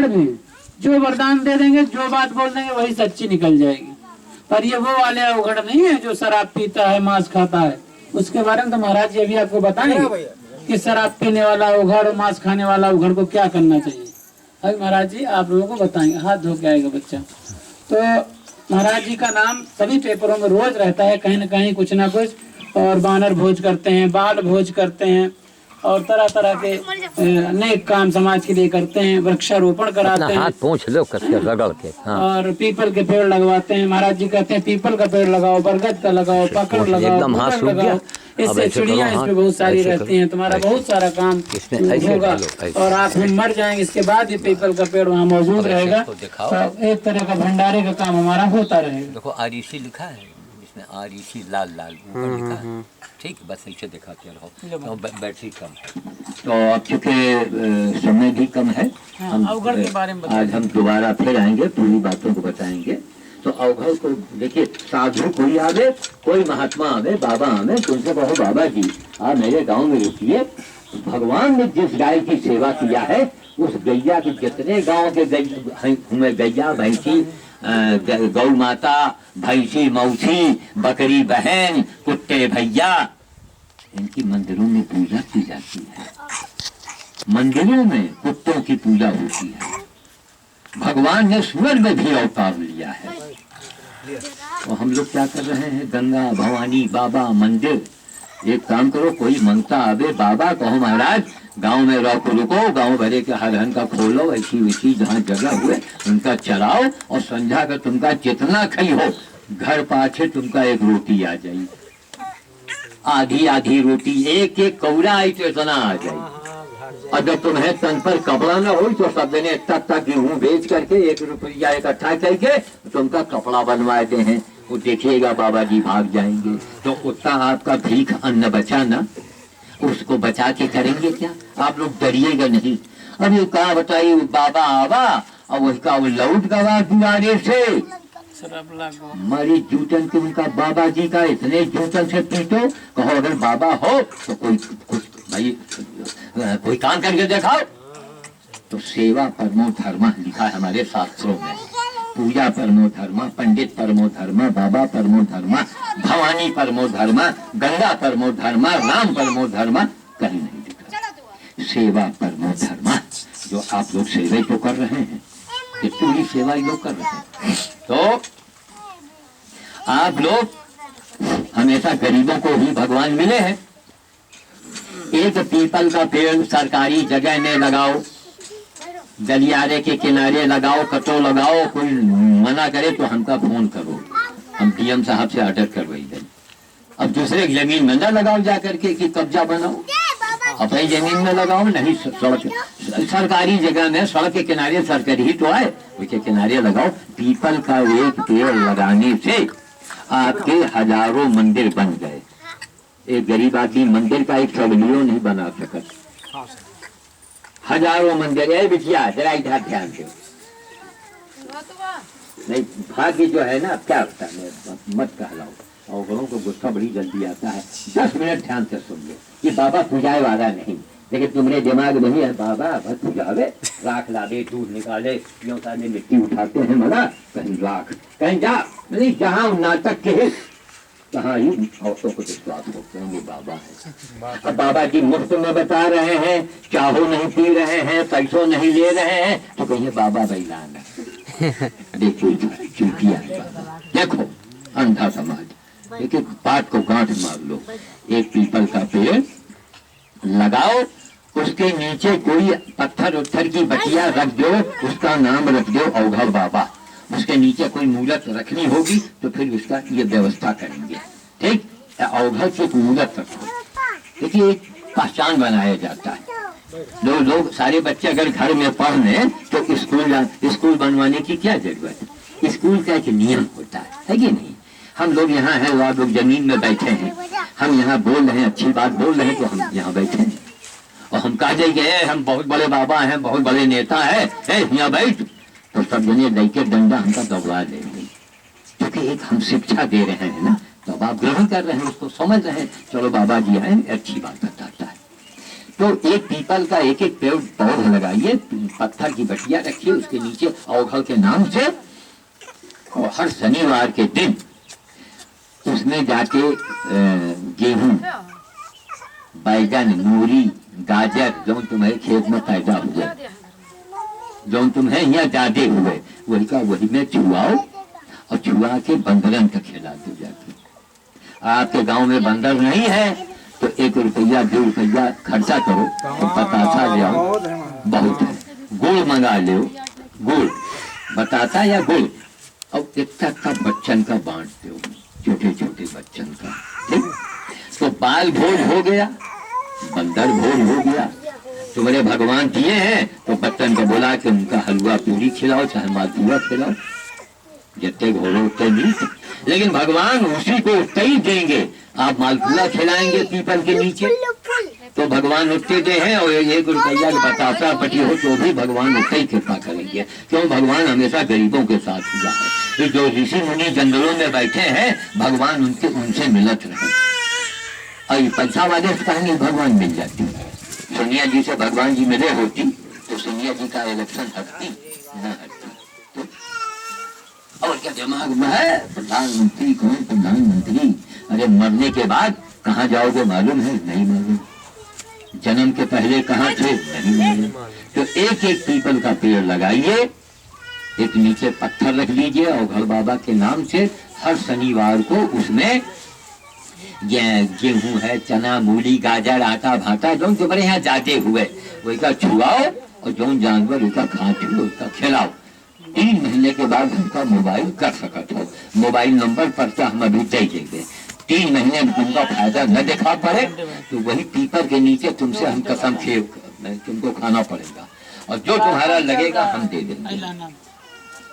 आदमी, जो वरदान दे देंगे, जो बात बोल देंगे वही सच्ची निकल जाएगी। पर ये वो वाले अवघड़ नहीं है जो शराब पीता है, मांस खाता है। उसके बारे में तो महाराज जी अभी आपको बताएंगे कि शराब पीने वाला अवघड़ और मांस खाने वाला अवघड़ को क्या करना चाहिए। अभी महाराज जी आप लोगों को बताएंगे। हाथ धो के आएगा बच्चा। तो महाराज जी का नाम सभी पेपरों में रोज रहता है, कहीं न कहीं कुछ ना कुछ। और बानर भोज करते हैं, बाल भोज करते हैं, और तरह तरह के अनेक काम समाज के लिए करते हैं। वृक्षारोपण कराते हैं, पूछ लो रगड़ के। हाँ। और पीपल के पेड़ लगवाते हैं। महाराज जी कहते हैं पीपल का पेड़ लगाओ, बरगद का लगाओ, पकड़ लगाओ, लगाओ। इससे चिड़िया इसमें बहुत सारी रहती हैं। तुम्हारा बहुत सारा काम होगा और आप मर जाएंगे, इसके बाद ये पीपल का पेड़ वहाँ मौजूद रहेगा। तो एक तरह का भंडारे का काम हमारा होता रहेगा। देखो आरिशी लिखा है इसमें, आरिशी लाल लाल ऊपर लिखा है। ठीक, बस इसे दिखाते रहो। तो बैटरी कम है, तो अब चूँकि समय भी कम है, अवघड़ के बारे में आज हम दोबारा फिर आएंगे, पूरी बातों को बताएंगे। तो अवघड़ को देखिए, साधु कोई आवे, कोई महात्मा आवे, बाबा आवे, तुमसे कहो बाबा जी आप मेरे गांव में रुकिए। भगवान ने जिस गाय की सेवा किया है, उस गैया के जितने गांव के गैया भैंसी, गौ माता, भैंसी मौसी, बकरी बहन, कुत्ते भैया, इनकी मंदिरों में पूजा की जाती है। मंदिरों में कुत्तों की पूजा होती है। भगवान ने सूरज में भी अवतार लिया है। तो हम लोग क्या कर रहे हैं, गंगा भवानी बाबा मंदिर। एक काम करो, कोई मंगता आवे, बाबा कहो महाराज गांव में रुको, गांव भरे के हरहन का खोलो, ऐसी वैसी जहाँ जगह हुए उनका चलाओ, और संध्या का तुमका जितना खई हो, घर पाछे तुमका एक रोटी आ जाए, आधी आधी रोटी, एक एक कौड़ा आई तो इतना आ जाए। अगर तुम्हें तन पर कपड़ा न हो तो सब ने तक गेहूँ बेच करके 1 रुपया इकट्ठा करके तुमका कपड़ा बनवाते हैं। वो देखिएगा बाबा जी भाग जाएंगे। तो उतना आपका भीख अन्न बचा ना, उसको बचा के करेंगे क्या? आप लोग डरिएगा नहीं। अब ये कहा बताइए, बाबा आवा और उसका वो लौट गवा दुआरे से, मरी जूतन के उनका बाबा जी का इतने जूतन से पीटो। कहो अगर बाबा हो तो कोई कुछ भाई कोई काम करके दिखाओ। तो सेवा परमो धर्म लिखा है हमारे शास्त्रों में। पूजा परमो धर्म, पंडित परमो धर्म, बाबा परमो धर्म, भवानी परमो धर्म, गंगा परमो धर्म, राम परमो धर्म, कहीं नहीं लिखा। सेवा परमो धर्म, जो आप लोग सेवा तो कर रहे हैं, ये पूरी सेवा लोग कर रहे हैं। तो आप लोग हमेशा गरीबों को ही भगवान मिले हैं। एक पीपल का पेड़ सरकारी जगह में लगाओ, गलियारे के किनारे लगाओ, कटो लगाओ। कोई मना करे तो हमका फोन करो, हम डीएम साहब से ऑर्डर करवाई दें। अब दूसरे जमीन में न लगाओ जाकर के कि कब्जा बनाओ, अपनी जमीन में लगाओ। नहीं, सड़क सरकारी जगह में, सड़क के किनारे सरकारी ही तो है, उसके किनारे लगाओ। पीपल का एक पेड़ लगाने से आपके हजारों मंदिर बन गए। एक गरीब आदमी मंदिर का एक छबलियों नहीं बना सकता, हजारों मंदिर। है बिटिया जरा इधर ध्यान दो। नहीं, भाग्य जो है ना, क्या होता है, मत कहलाओ। और घरों को गुस्सा बड़ी जल्दी आता है। 10 मिनट ध्यान से सुन लो। ये बाबा पूजाए वाला नहीं, लेकिन तुम्हारे दिमाग में ही है बाबा बस पूजावे, राख ला दे, दूध निकाले, यों सारे मिट्टी उठाते हैं, मना कहीं राख, कहीं जा। नहीं, जहाँ नाटक के कहाँ ही औरतों को विश्वास होते हैं, वो बाबा है। अब बाबा जी मुफ्त में बता रहे हैं, चाहो नहीं पी रहे हैं, पैसों नहीं ले रहे हैं, तो कहिए बाबा बैलान है। देखो चूतिया है बाबा, देखो अंधा समाज। लेकिन बात को गांठ मार लो। एक पीपल का पेड़ लगाओ, उसके नीचे कोई पत्थर उत्थर की बटिया रख दो, उसका नाम रख दो अवघड़ बाबा। उसके नीचे कोई मूर्त रखनी होगी तो फिर उसका ये व्यवस्था करेंगे। ठीक, अवघड़ से मूर्त रखो। देखिए एक पहचान बनाया जाता है। लोग सारे बच्चे अगर घर में पढ़ लें तो स्कूल बनवाने की क्या जरूरत है? स्कूल का एक नियम होता है कि नहीं? हम लोग यहाँ हैं, वो लोग जमीन में बैठे हैं, हम यहाँ बोल रहे हैं, अच्छी बात बोल रहे हैं, तो हम यहाँ बैठे हैं। और हम कह जाएंगे हम बहुत बड़े बाबा हैं, बहुत बड़े नेता है, यहाँ बैठ, तो सब जने लेके डंडा हमका दबा देंगे। क्योंकि एक हम शिक्षा दे रहे हैं ना, तो अब आप ग्रहण कर रहे हैं, उसको समझ रहे हैं, चलो बाबा जी आए, अच्छी बात बताता है। तो एक पीपल का एक एक पेड़ पौधा लगाइए, पत्थर की बटिया रखिए, उसके नीचे अवघड़ के नाम से, और हर शनिवार के दिन उसमें जाके गेहूं, बैगन, मूली, गाजर जो तुम्हारे खेत में पैदा हुए, जो तुम्हें यहाँ ज्यादा हुए, वही का वही में छुआओ, और छुआ के बंदरन का खिला दो जाके। आपके गांव में बंदर नहीं है तो 1 रुपया 2 रुपया खर्चा करो, तो बतासा ले आओ, बहुत है। गुड़ मंगा लो, गुड़, बतासा या गुड़, और इतना का बच्चन का बांट दो, छोटे छोटे बच्चन का, ठीक। तो बाल भोज हो गया, बंदर भोज हो गया। तुम्हारे भगवान दिए हैं तो बच्चन को बोला कि उनका हलवा पूरी खिलाओ, चाहे मालपुआ खिलाओ, जितने घोड़ो उतने मीठ, लेकिन भगवान उसी को उतने ही देंगे। आप मालपुआ खिलाएंगे पीपल के नीचे तो भगवान उतने दे हैं, और 1 रुपया बतासा पटी हो तो भी भगवान उतने ही कृपा करेंगे। क्यों? भगवान हमेशा गरीबों के साथ हुआ है। ये जो ऋषि मुनि जंगलों में बैठे हैं, भगवान उनसे मिलत रहे, और पैसा वाले से कहेंगे भगवान मिल जाती है। सोनिया जी से भगवान जी मिले होती तो सोनिया जी का इलेक्शन हटती न हटती, तो और क्या दिमाग में है? प्रधानमंत्री कौन? प्रधानमंत्री, अरे मरने के बाद कहाँ जाओगे मालूम है? नहीं मालूम। जन्म के पहले कहाँ थे? नहीं मालूम। तो एक एक पीपल का पेड़ लगाइए, एक नीचे पत्थर रख लीजिए अवघड़ बाबा के नाम से, हर शनिवार को उसमें गेहूं है, चना, मूली, गाजर, आटा, भाटा जो तुम्हारे यहाँ जाते हुए वही का छुआओ, और जो जानवर उसका खाओ उसका खिलाओ। 3 महीने के बाद हमका मोबाइल कर सकते हो, मोबाइल नंबर पर से हम अभी दे देंगे। 3 महीने में तुमका फायदा न दिखा पड़े तो वही पीपल के नीचे तुमसे हम कसम खेल तुमको खाना पड़ेगा, और जो तुम्हारा लगेगा हम दे देंगे।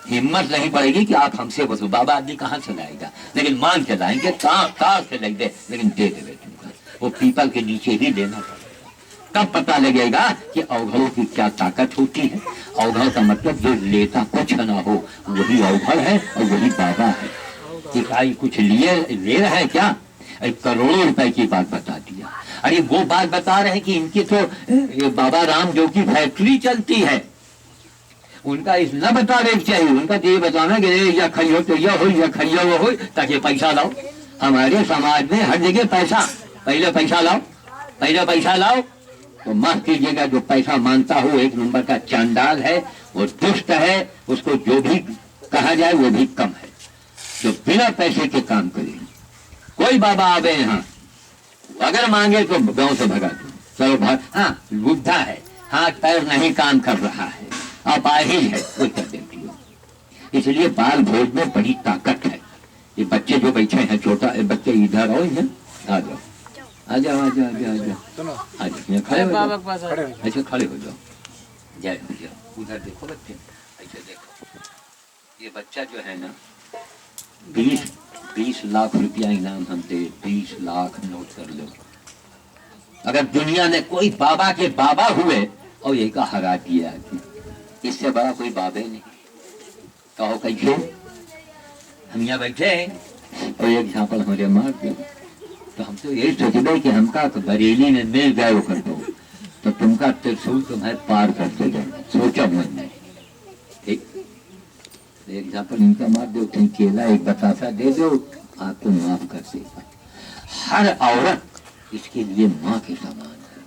हिम्मत नहीं पड़ेगी कि आप हमसे वसूल, बाबा आदमी कहाँ से लाएगा, लेकिन मान के लाएंगे, कार से लग दे, लेकिन दे देवे तुमको। वो पीपल के नीचे ही लेना पड़ेगा, तब पता लगेगा कि अवघड़ों की क्या ताकत होती है। अवघड़ का मतलब जो लेता कुछ ना हो वही अवघड़ है, और वही बाबा है। इकाई कुछ ले रहे हैं क्या? करोड़ों रुपए की बात बता दिया। अरे वो बात बता रहे हैं कि इनकी तो बाबा रामदेव की फैक्ट्री चलती है, उनका इस न बता रहे चाहिए, उनका तो ये बताना कि या खइयो तो यह हो, या खइयो वो हो, ताकि पैसा लाओ। हमारे समाज में हर जगह पैसा, पहले पैसा लाओ, पहले पैसा लाओ। तो माफ कीजिएगा, जो पैसा मांगता हो 1 नंबर का चांडाल है, वो दुष्ट है, उसको जो भी कहा जाए वो भी कम है, जो बिना पैसे के काम करे। कोई बाबा आवे यहाँ, अगर मांगे तो गांव से भगा दो, चलो भाग। हाँ, बुद्धा है, हाथ पैर नहीं काम कर रहा है, अपाहिज है, वो कर देती हो। इसलिए बाल भोज में बड़ी ताकत है। ये बच्चे जो बैठे हैं, छोटा बच्चे इधर आओ, आ जाओ, आ जाओ, आ जाओ, आ जाओ, आ जाओ, खड़े हो जाओ, ऐसे खड़े हो जाओ, जय हो जाओ। उधर देखो बच्चे, ऐसे देखो। ये बच्चा जो है ना, 20 लाख रुपया इनाम हम दे, 20 लाख नोट कर लो। अगर दुनिया में कोई बाबा के बाबा हुए और ये का हरा दिया, इससे बड़ा कोई बाबे नहीं। कहो कैसे? हम यहाँ बैठे हैं और एक झापड़ हमारे मार दो, तो हम तो यही सोचबे कि हमका तो बरेली में मिल गए कर दो, तो तुमका त्रिशूल तुम्हें पार कर देगा, सोचा मन में। ठीक, एक झापड़ इनका मार दो, कहीं केला एक बतासा दे दो, आपको माफ कर देगा। हर औरत इसके लिए माँ के समान है।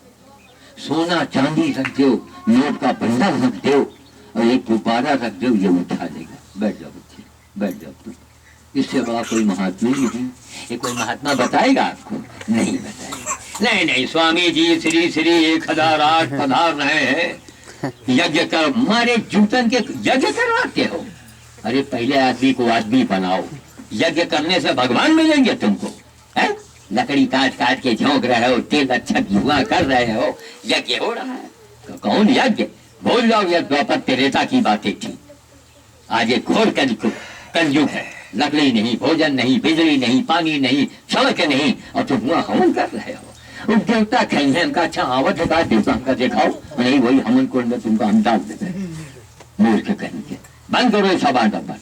सोना चांदी रख दो, नोट का बंडल रख दो, और एक गुब्बारा रख दो, ये उठा लेगा। बैठ जाओ बच्चे, बैठ जाओ तुम। इससे बड़ा कोई महात्मा नहीं। ये कोई महात्मा बताएगा आपको? नहीं बताएगा। नहीं नहीं, स्वामी जी श्री श्री 1008 पधार रहे हैं, यज्ञ कर, मारे जूतन के यज्ञ करवाते हो। अरे पहले आदमी को आदमी बनाओ, यज्ञ करने से भगवान मिलेंगे तुमको, है? लकड़ी काट काट के झोंक रहे हो, तेल अच्छा धुआं कर रहे हो, यज्ञ हो रहा है। तो कौन यज्ञ? भूल जाओ, यह द्वापर त्रेता की बातें थी। आज एक घोर कलयुग है, लकड़ी नहीं, भोजन नहीं, बिजली नहीं, पानी नहीं, सड़क नहीं, और तुम वहाँ हवन कर रहे हो। देवता कहेंगे हमका अच्छा आवत है, देवता हमका दिखाओ, नहीं वही हवन को तुमको हम डाल देते, मूर्ख कहेंगे। बंद करो ये सब आडम्बर।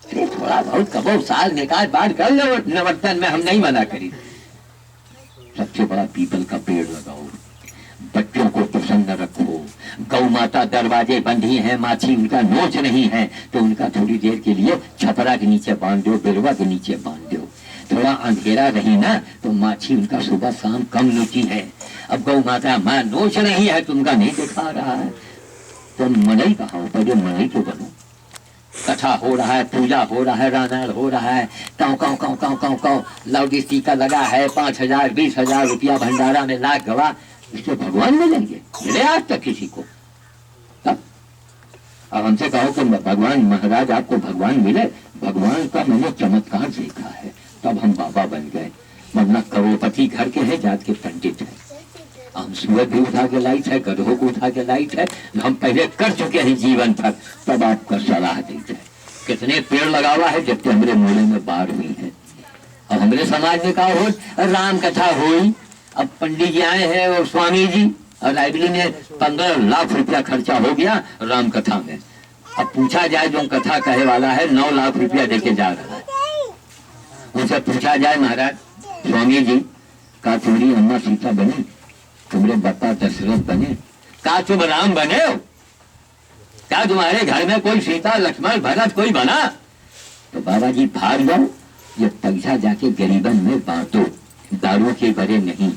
अरे थोड़ा बहुत कबो साल निकाल बात कर लो, नवर्तन में हम नहीं मना करी। सबसे बड़ा पीपल का पेड़ लगाओ, बच्चों बंधन न रखो। गौ माता दरवाजे बंधी हैं, माछी उनका नोच नहीं है, तो उनका थोड़ी देर के लिए छपरा के नीचे बांध दो, बिरवा के नीचे बांध दो। थोड़ा अंधेरा रही ना तो माछी उनका सुबह शाम कम नोची है। अब गौ माता माँ नोच नहीं है तो उनका नहीं दिखा रहा है, तो मनई कहा हो, पहले मनई तो बनो। कथा हो रहा है, पूजा हो रहा है, रामायण हो रहा है, काव काव काव काव काव काव लाउड स्पीकर लगा है, 5,000 20,000 रुपया भंडारा में लाख गवा, इससे भगवान मिलेंगे? मिले आज तक किसी को? तब अब हमसे कहो कि भगवान महाराज आपको भगवान मिले, भगवान का मैंने चमत्कार देखा है तब हम बाबा बन गए, वरना करोड़पति घर के हैं, जात के पंडित हैं। हम सूरज भी उठा के लाइट है, गधों को उठा के लाइट है, हम पहले कर चुके हैं जीवन भर, तब आपको सलाह देते हैं। कितने पेड़ लगा हुआ है जब तक हमारे मोहल्ले में बाढ़ हुई है। अब हमारे समाज में कहा हो राम कथा हुई, अब पंडित जी आए हैं और स्वामी जी और लाइब्रेरी में 15 लाख रुपया खर्चा हो गया राम कथा में। अब पूछा जाए जो कथा कहे वाला है 9 लाख रुपया देके जा रहा है, उनसे पूछा जाए महाराज स्वामी जी का तुम्हारी अम्मा सीता बनी, तुम्हारे बापा दशरथ बने, क्या तुम राम बने हो? क्या तुम्हारे घर में कोई सीता लक्ष्मण भरत कोई बना? तो बाबा जी भाग जाओ, ये पैसा जाके गरीबन में बांटो, दारू के भरे नहीं।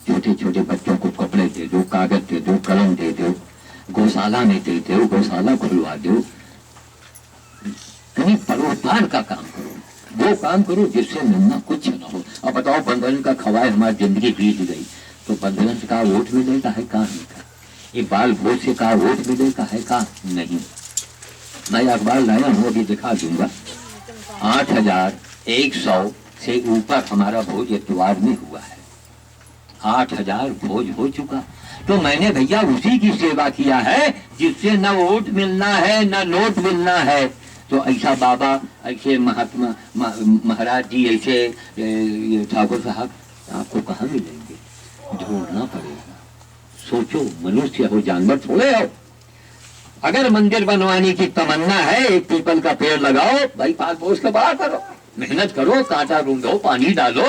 छोटे छोटे बच्चों को कपड़े दे दो, कागज दे दो, कलम दे दो, गौशाला में दे दो, गौशाला खुलवा दो, कहीं परोपकार का काम करो, वो काम करो जिससे मिलना कुछ न हो। अब बताओ बंधन का खवाए हमारी जिंदगी बीत गई, तो बंधन से कहा वोट मिलेगा है कहा नहीं का, ये बाल भोज से कहा वोट मिलेगा है कहा नहीं। मैं अखबार लाया हूँ, अभी दिखा दूंगा। 8,100 से ऊपर हमारा भोज इतवार में हुआ है, 8,000 भोज हो चुका। तो मैंने भैया उसी की सेवा किया है जिससे न वोट मिलना है न नोट मिलना है। तो ऐसा बाबा, ऐसे महात्मा महाराज जी, ऐसे ठाकुर साहब आपको कहाँ मिलेंगे? ढूंढना पड़ेगा। सोचो, मनुष्य हो जानवर थोड़े हो। अगर मंदिर बनवाने की तमन्ना है, एक पीपल का पेड़ लगाओ भाई, पाल पोस के बड़ा करो, मेहनत करो, कांटा रूंधो, पानी डालो,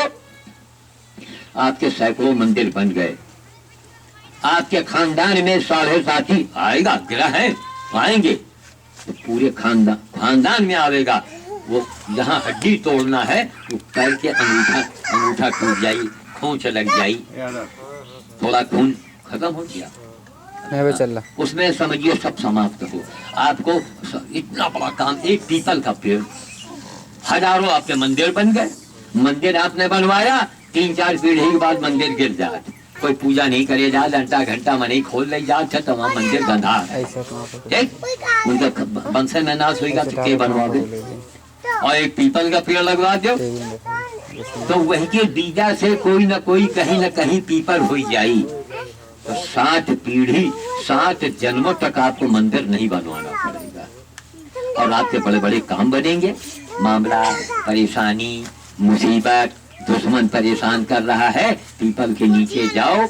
आपके सैकड़ों मंदिर बन गए। आपके खानदान में 7.5 आएगा, ग्रह है आएंगे तो पूरे खानदान में आवेगा। वो जहाँ हड्डी तोड़ना है वो पैर के अंगूठा टूट जाई, खोंच लग जाई, थोड़ा खून खत्म हो गया, उसमें समझिए सब समाप्त हो। आपको इतना बड़ा काम, एक पीपल का पेड़, हजारों आपके मंदिर बन गए। मंदिर आपने बनवाया, 3-4 पीढ़ी के बाद मंदिर गिर जाए, कोई पूजा नहीं करे जा, घंटा घंटा मनी खोल ले जा, तमाम मंदिर गंधा है, उनका वंश में नाश होगा तो के बनवाओगे? और एक पीपल का पेड़ लगवा दो तो वही के बीजा से कोई न कोई कहीं न कहीं पीपल हो जाई। तो 7 पीढ़ी 7 जन्मों तक आपको मंदिर नहीं बनवाना पड़ेगा और आपके बड़े बड़े काम बनेंगे। मामला, परेशानी, मुसीबत, दुश्मन परेशान कर रहा है, पीपल के नीचे जाओ,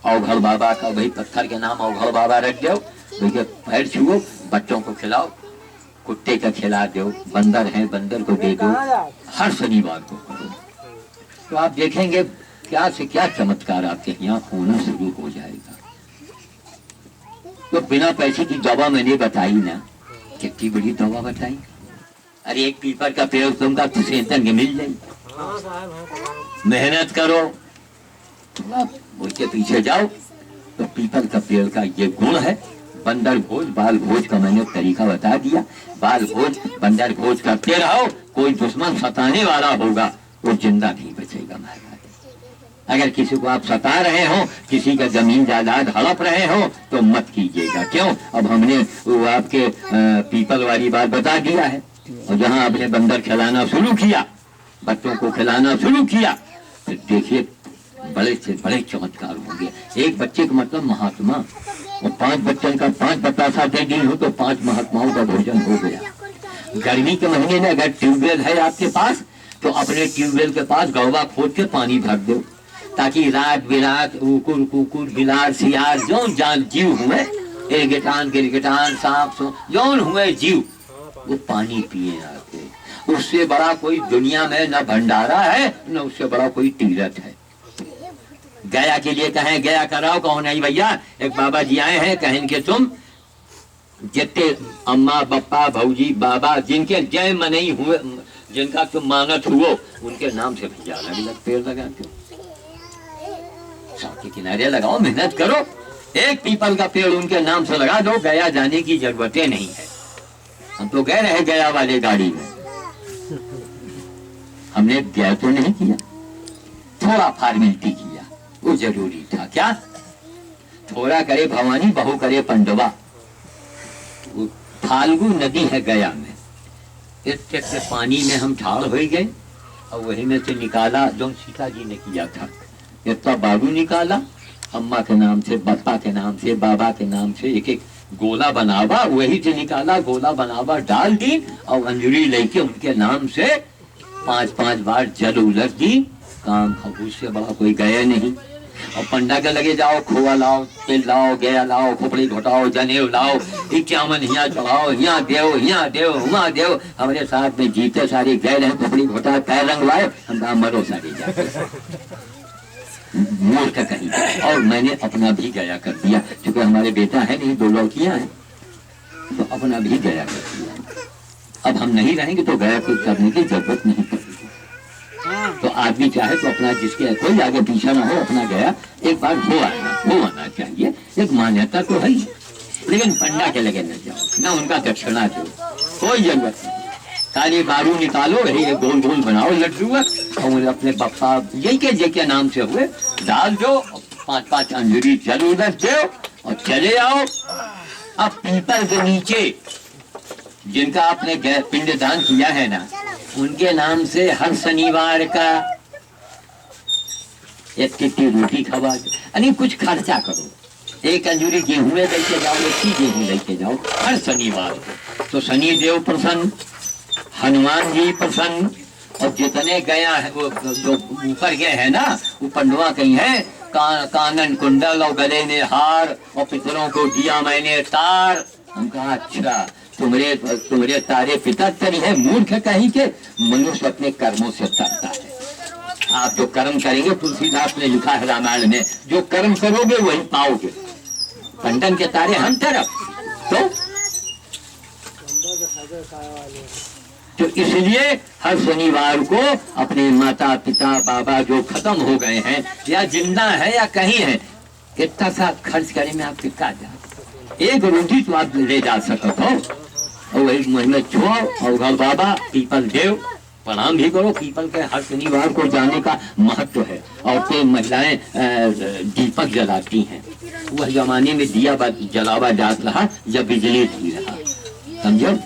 अवघड़ बाबा का, वही पत्थर के नाम अवघड़ बाबा रख दो, उनके पैर छुओ, बच्चों को खिलाओ, कुत्ते का खिला दो, बंदर है बंदर को दे दो, हर शनिवार को करो, तो आप देखेंगे क्या से क्या चमत्कार आपके यहाँ होना शुरू हो जाएगा। तो बिना पैसे की दवा मैंने बताई ना, कितनी बड़ी दवा बताई। अरे एक पीपल का पेड़ तुमका तुझे मिल जाए, मेहनत करो, उसके पीछे जाओ। तो पीपल का पेड़ का ये गुण है। बंदर भोज, बाल भोज का मैंने तरीका बता दिया। बाल भोज, बंदर भोज करते रहो, कोई दुश्मन सताने वाला होगा वो जिंदा नहीं बचेगा महाराज। अगर किसी को आप सता रहे हो, किसी का जमीन जायदाद हड़प रहे हो तो मत कीजिएगा। क्यों? अब हमने वो आपके पीपल वाली बात बता दिया है। और जहाँ आपने बंदर खिलाना शुरू किया, बच्चों को खिलाना शुरू किया, फिर देखिए बड़े से बड़े चमत्कार होंगे। एक बच्चे का मतलब महात्मा, और 5 बच्चों का 5 बतासा दे दी हो तो 5 महात्माओं का भोजन हो गया। गर्मी के महीने में अगर ट्यूबवेल है आपके पास तो अपने ट्यूबवेल के पास गौवा खोद के पानी भर दो, ताकि रात बिरात उकुर कुकुर बिलार सियार जो जान जीव हुए, गिरगिटान गिरगिटान सांप जौन हुए जीव, वो पानी पिए आके। उससे बड़ा कोई दुनिया में न भंडारा है, न उससे बड़ा कोई तीरथ है। गया के लिए कहें गया कराओ, कहो नहीं भैया एक बाबा जी आए हैं, कहें कि तुम जितने अम्मा बप्पा भौजी बाबा जिनके जय मनई हुए, जिनका तुम मानत हुओ, उनके नाम से भैया अलग अलग पेड़ लगाते हो, सड़क के किनारे लगाओ, मेहनत करो, एक पीपल का पेड़ उनके नाम से लगा दो, गया जाने की जरूरतें नहीं है। हम तो गए रहे गया वाले गाड़ी में, हमने गया तो नहीं किया, थोड़ा फॉर्मेलिटी किया, वो जरूरी था। क्या? थोड़ा करे भवानी बहु करे पंडवा। फाल्गु नदी है गया में, इतने से पानी में हम ठाड़ हो गए और वही में से निकाला जो सीता जी ने किया था, इतना बालू निकाला, अम्मा के नाम से, बप्पा के नाम से, बाबा के नाम से एक एक गोला बनावा, वही से निकाला, गोला बनावा डाल दी और अंजलि लेके उनके नाम से 5-5 बार जल उलट दी। काम खबूज से बड़ा कोई गया नहीं। और पंडा के लगे जाओ, खोआ लाओ, तेल लाओ, गया लाओ, खोपड़ी घोटाओ, जनेऊ लाओ, इक्यावन यहाँ चढ़ाओ, यहाँ देव वहाँ देव। हमारे साथ में जीते सारे गए रहे, खोपड़ी घोटा पैर रंगवाए, हम कहा मरो सारे जाते मूर्ख कहीं। और मैंने अपना भी गया कर दिया, क्योंकि हमारे बेटा है नहीं, 2 लड़कियां हैं, तो अपना भी गया कर दिया। अब हम नहीं रहेंगे तो गया कुछ करने की जरूरत नहीं पड़ेगी। तो आदमी चाहे तो अपना, जिसके कोई आगे पीछे ना हो, अपना गया एक बार हो आना चाहिए, एक मान्यता तो है ही। लेकिन पंडा के लगे न जाओ, ना उनका दक्षिणा दो, कोई जरूरत नहीं। खाली बारू निकालो, यही गोल गोल बनाओ लड्डू और अपने बप्पा यही के नाम से हुए डाल दो, 5-5 अंजलि जल उधर दो और चले आओ। अब पीपल के नीचे जिनका आपने पिंडदान किया है ना, उनके नाम से हर शनिवार का एक कितनी रोटी खवा दो, यानी कुछ खर्चा करो। एक अंजूरी गेहूं में लेके जाओ, एक गेहूं लेके जाओ हर शनिवार को, तो शनि देव प्रसन्न, हनुमान जी प्रसन्न। और जितने गया है वो जो ऊपर गए है ना, वो पंडवा कहीं है, कानन कुंडल और गले में हार और पितरों को दिया मैंने तार। हम कहा अच्छा, तुम्हारे तारे पिता तरी है, मूर्ख कहीं के। मनुष्य अपने कर्मों से तरता है। आप जो कर्म करेंगे, तुलसीदास ने लिखा है रामायण में, जो कर्म करोगे वही पाओगे। पंडन के तारे हम तरफ, तो इसलिए हर शनिवार को अपने माता पिता बाबा जो खत्म हो गए हैं या जिंदा है या कहीं है, इतना सा खर्च करने में आप कितना जा, एक रोटी तो आप ले जा सकते हो। और वही महीने छो और घर बाबा पीपल देव प्रणाम भी करो। पीपल के हर शनिवार को जाने का महत्व है। और फिर महिलाएं दीपक जलाती हैं। वह जमाने में दिया जलावा जात रहा जब बिजली थी रहा, समझो।